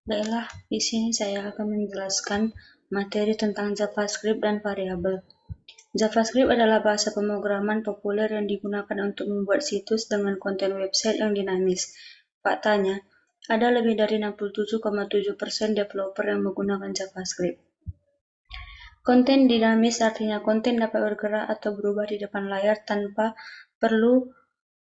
Baiklah, di sini saya akan menjelaskan materi tentang JavaScript dan variabel. JavaScript adalah bahasa pemrograman populer yang digunakan untuk membuat situs dengan konten website yang dinamis. Faktanya, ada lebih dari 67,7% developer yang menggunakan JavaScript. Konten dinamis artinya konten dapat bergerak atau berubah di depan layar tanpa perlu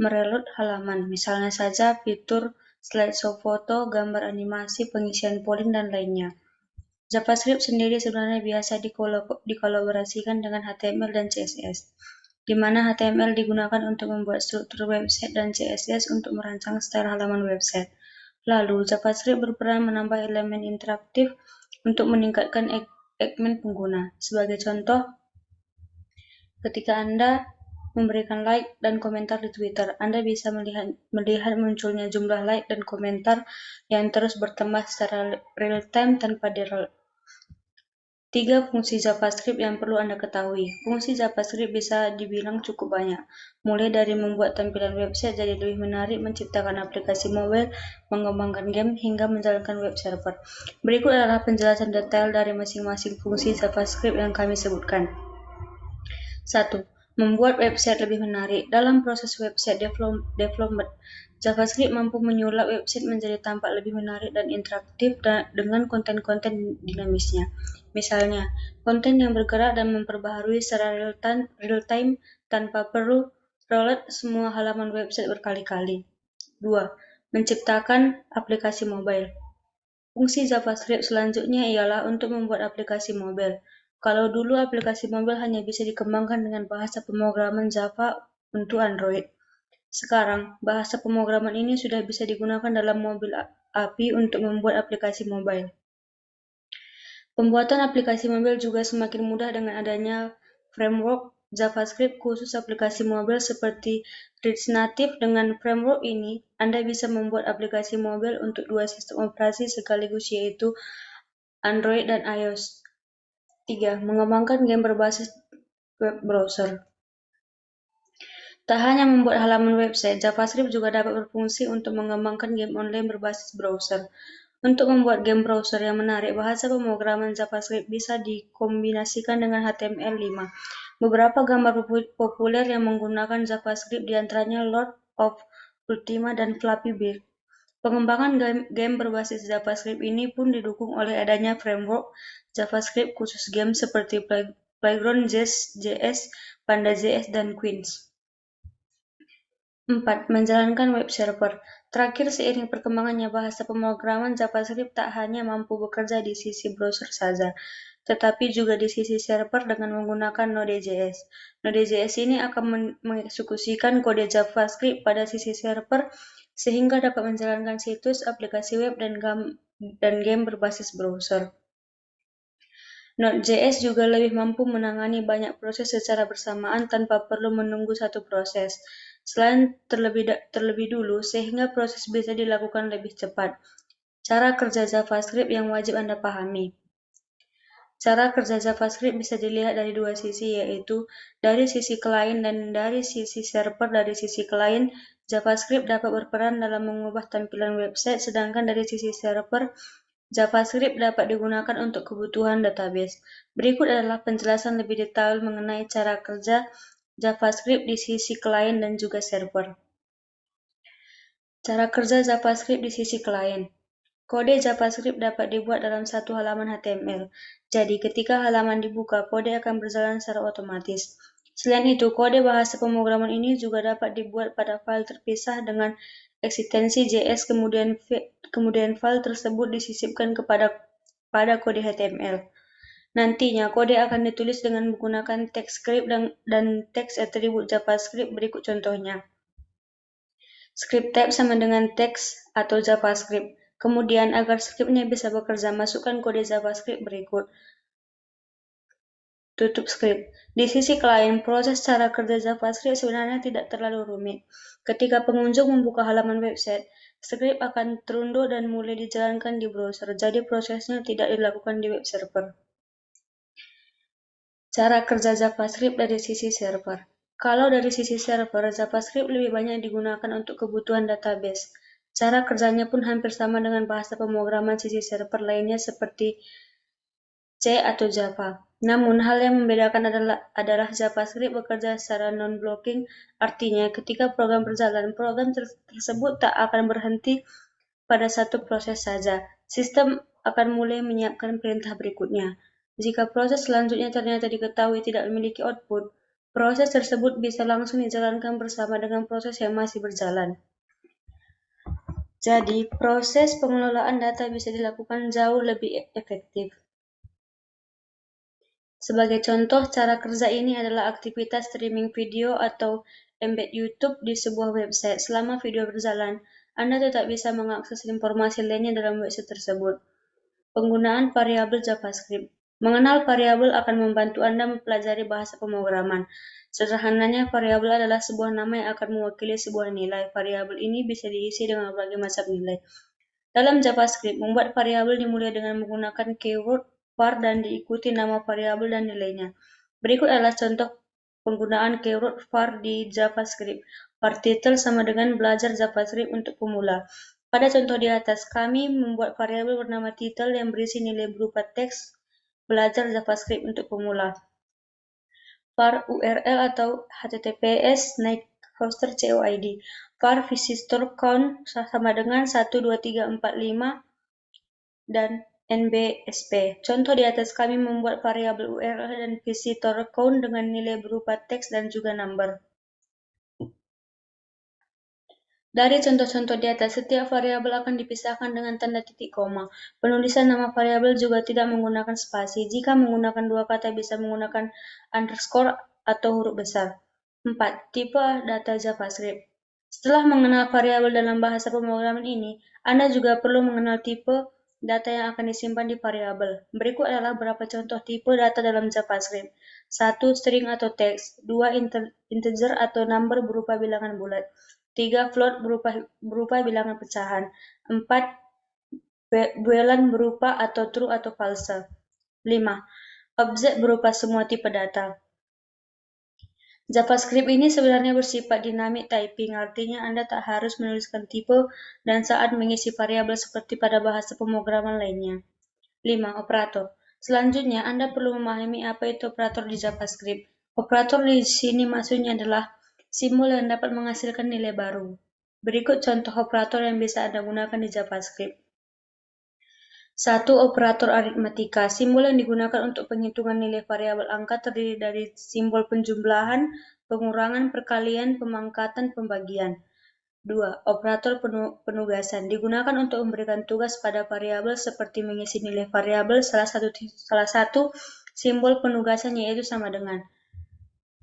mereload halaman, misalnya saja fitur slideshow foto, gambar animasi, pengisian polling, dan lainnya. JavaScript sendiri sebenarnya biasa dikolaborasikan dengan HTML dan CSS, di mana HTML digunakan untuk membuat struktur website dan CSS untuk merancang style halaman website. Lalu, JavaScript berperan menambah elemen interaktif untuk meningkatkan engagement pengguna. Sebagai contoh, ketika Anda memberikan like dan komentar di Twitter, Anda bisa melihat munculnya jumlah like dan komentar yang terus bertambah secara real-time tanpa di-roll. 3 fungsi JavaScript yang perlu Anda ketahui. Fungsi JavaScript bisa dibilang cukup banyak, mulai dari membuat tampilan website jadi lebih menarik, menciptakan aplikasi mobile, mengembangkan game, hingga menjalankan web server. Berikut adalah penjelasan detail dari masing-masing fungsi JavaScript yang kami sebutkan. 1. Membuat website lebih menarik. Dalam proses website development, JavaScript mampu menyulap website menjadi tampak lebih menarik dan interaktif dengan konten-konten dinamisnya. Misalnya, konten yang bergerak dan memperbaharui secara real-time tanpa perlu reload semua halaman website berkali-kali. 2. Menciptakan aplikasi mobile. Fungsi JavaScript selanjutnya ialah untuk membuat aplikasi mobile. Kalau dulu aplikasi mobile hanya bisa dikembangkan dengan bahasa pemrograman Java untuk Android. Sekarang, bahasa pemrograman ini sudah bisa digunakan dalam mobil API untuk membuat aplikasi mobile. Pembuatan aplikasi mobile juga semakin mudah dengan adanya framework JavaScript khusus aplikasi mobile seperti React Native. Dengan framework ini, Anda bisa membuat aplikasi mobile untuk 2 sistem operasi sekaligus, yaitu Android dan iOS. 3. Mengembangkan game berbasis web browser. Tak hanya membuat halaman website, JavaScript juga dapat berfungsi untuk mengembangkan game online berbasis browser. Untuk membuat game browser yang menarik, bahasa pemrograman JavaScript bisa dikombinasikan dengan HTML5. Beberapa gambar populer yang menggunakan JavaScript diantaranya Lord of Ultima dan Flappy Bird. Pengembangan game berbasis JavaScript ini pun didukung oleh adanya framework JavaScript khusus game seperti Playground.js, Panda.js, dan Queens. 4. Menjalankan web server. Terakhir, seiring perkembangannya bahasa pemrograman JavaScript tak hanya mampu bekerja di sisi browser saja, tetapi juga di sisi server dengan menggunakan Node.js. Node.js ini akan mengeksekusikan kode JavaScript pada sisi server sehingga dapat menjalankan situs, aplikasi web, dan game berbasis browser. Node.js juga lebih mampu menangani banyak proses secara bersamaan tanpa perlu menunggu satu proses selain terlebih dulu, sehingga proses bisa dilakukan lebih cepat. Cara kerja JavaScript yang wajib Anda pahami. Cara kerja JavaScript bisa dilihat dari dua sisi, yaitu dari sisi klien dan dari sisi server. Dari sisi klien, JavaScript dapat berperan dalam mengubah tampilan website, sedangkan dari sisi server, JavaScript dapat digunakan untuk kebutuhan database. Berikut adalah penjelasan lebih detail mengenai cara kerja JavaScript di sisi klien dan juga server. Cara kerja JavaScript di sisi klien. Kode JavaScript dapat dibuat dalam satu halaman HTML. Jadi, ketika halaman dibuka, kode akan berjalan secara otomatis. Selain itu, kode bahasa pemrograman ini juga dapat dibuat pada file terpisah dengan ekstensi JS, kemudian file tersebut disisipkan pada kode HTML. Nantinya, kode akan ditulis dengan menggunakan TypeScript dan teks atribut JavaScript berikut contohnya. Script type sama dengan teks atau JavaScript. Kemudian, agar scriptnya bisa bekerja, masukkan kode JavaScript berikut. Tutup script. Di sisi klien, proses cara kerja JavaScript sebenarnya tidak terlalu rumit. Ketika pengunjung membuka halaman website, script akan terunduh dan mulai dijalankan di browser, jadi prosesnya tidak dilakukan di web server. Cara kerja JavaScript dari sisi server. Kalau dari sisi server, JavaScript lebih banyak digunakan untuk kebutuhan database. Cara kerjanya pun hampir sama dengan bahasa pemrograman sisi server lainnya seperti C atau Java. Namun, hal yang membedakan adalah JavaScript bekerja secara non-blocking, artinya ketika program berjalan, program tersebut tak akan berhenti pada satu proses saja. Sistem akan mulai menyiapkan perintah berikutnya. Jika proses selanjutnya ternyata diketahui tidak memiliki output, proses tersebut bisa langsung dijalankan bersama dengan proses yang masih berjalan. Jadi, proses pengelolaan data bisa dilakukan jauh lebih efektif. Sebagai contoh, cara kerja ini adalah aktivitas streaming video atau embed YouTube di sebuah website. Selama video berjalan, Anda tetap bisa mengakses informasi lainnya dalam website tersebut. Penggunaan variabel JavaScript. Mengenal variabel akan membantu Anda mempelajari bahasa pemrograman. Sederhananya, variabel adalah sebuah nama yang akan mewakili sebuah nilai. Variabel ini bisa diisi dengan berbagai macam nilai. Dalam JavaScript, membuat variabel dimulai dengan menggunakan keyword var dan diikuti nama variabel dan nilainya. Berikut adalah contoh penggunaan keyword var di JavaScript. Var title sama dengan belajar JavaScript untuk pemula. Pada contoh di atas, kami membuat variabel bernama title yang berisi nilai berupa teks belajar JavaScript untuk pemula. Var URL atau HTTPS naik hoster COID. Var visitor count sama dengan 12345 dan NBSP. Contoh di atas, kami membuat variabel URL dan visitor count dengan nilai berupa teks dan juga number. Dari contoh-contoh di atas, setiap variabel akan dipisahkan dengan tanda titik koma. Penulisan nama variabel juga tidak menggunakan spasi. Jika menggunakan dua kata, bisa menggunakan underscore atau huruf besar. 4. Tipe data JavaScript. Setelah mengenal variabel dalam bahasa pemrograman ini, Anda juga perlu mengenal tipe data yang akan disimpan di variabel. Berikut adalah beberapa contoh tipe data dalam JavaScript. 1. String atau teks. 2. Integer atau number berupa bilangan bulat. 3. Float berupa bilangan pecahan. 4. Boolean berupa atau true atau false. 5. Objek berupa semua tipe data. JavaScript ini sebenarnya bersifat dynamic typing, artinya Anda tak harus menuliskan tipe dan saat mengisi variabel seperti pada bahasa pemrograman lainnya. 5. Operator. Selanjutnya, Anda perlu memahami apa itu operator di JavaScript. Operator di sini maksudnya adalah simbol yang dapat menghasilkan nilai baru. Berikut contoh operator yang bisa Anda gunakan di JavaScript. 1. Operator aritmatika. Simbol yang digunakan untuk penghitungan nilai variabel angka terdiri dari simbol penjumlahan, pengurangan, perkalian, pemangkatan, pembagian. 2. Operator penugasan. Digunakan untuk memberikan tugas pada variabel seperti mengisi nilai variabel. Salah satu simbol penugasan yaitu sama dengan.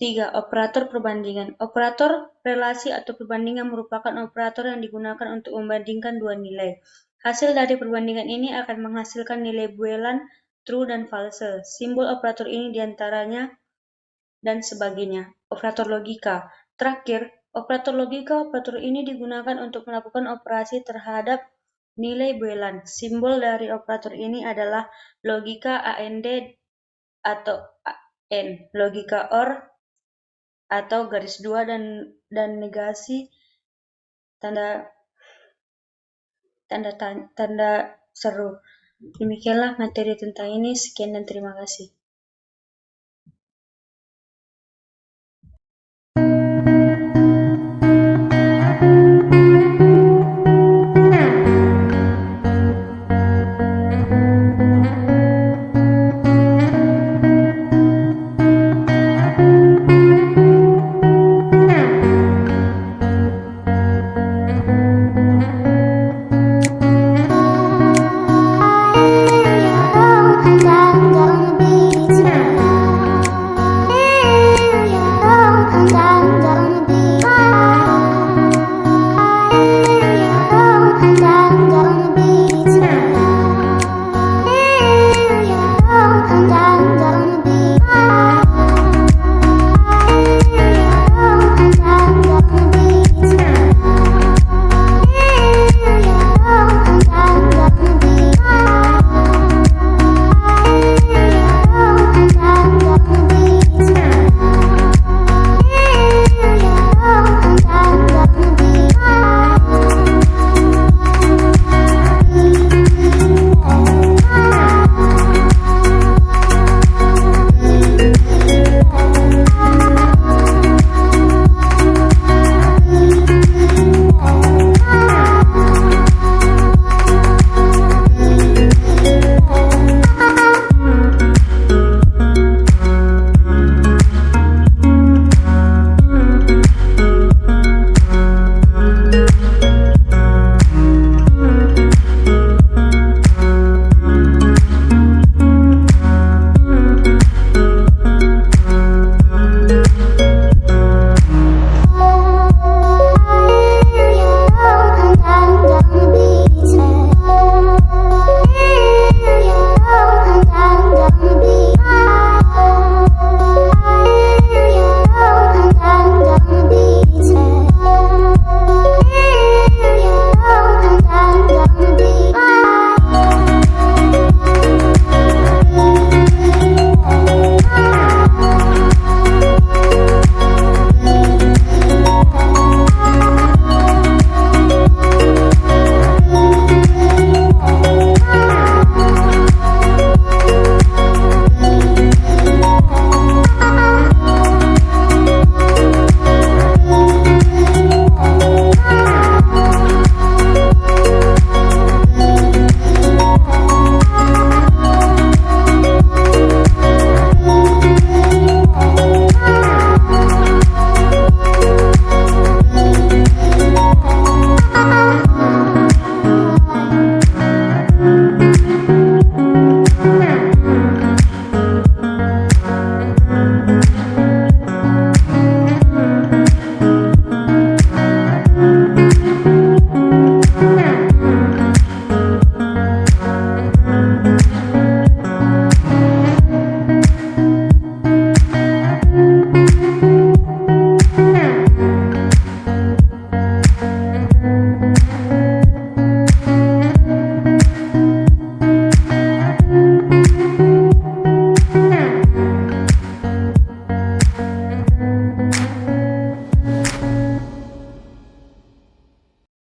3. Operator perbandingan. Operator relasi atau perbandingan merupakan operator yang digunakan untuk membandingkan dua nilai. Hasil dari perbandingan ini akan menghasilkan nilai boolean, true, dan false. Simbol operator ini diantaranya dan sebagainya. Operator logika. Terakhir, operator logika. Operator ini digunakan untuk melakukan operasi terhadap nilai boolean. Simbol dari operator ini adalah logika AND atau AN, logika OR atau garis dua dan negasi tanda seru. Demikianlah materi tentang ini. Sekian dan terima kasih.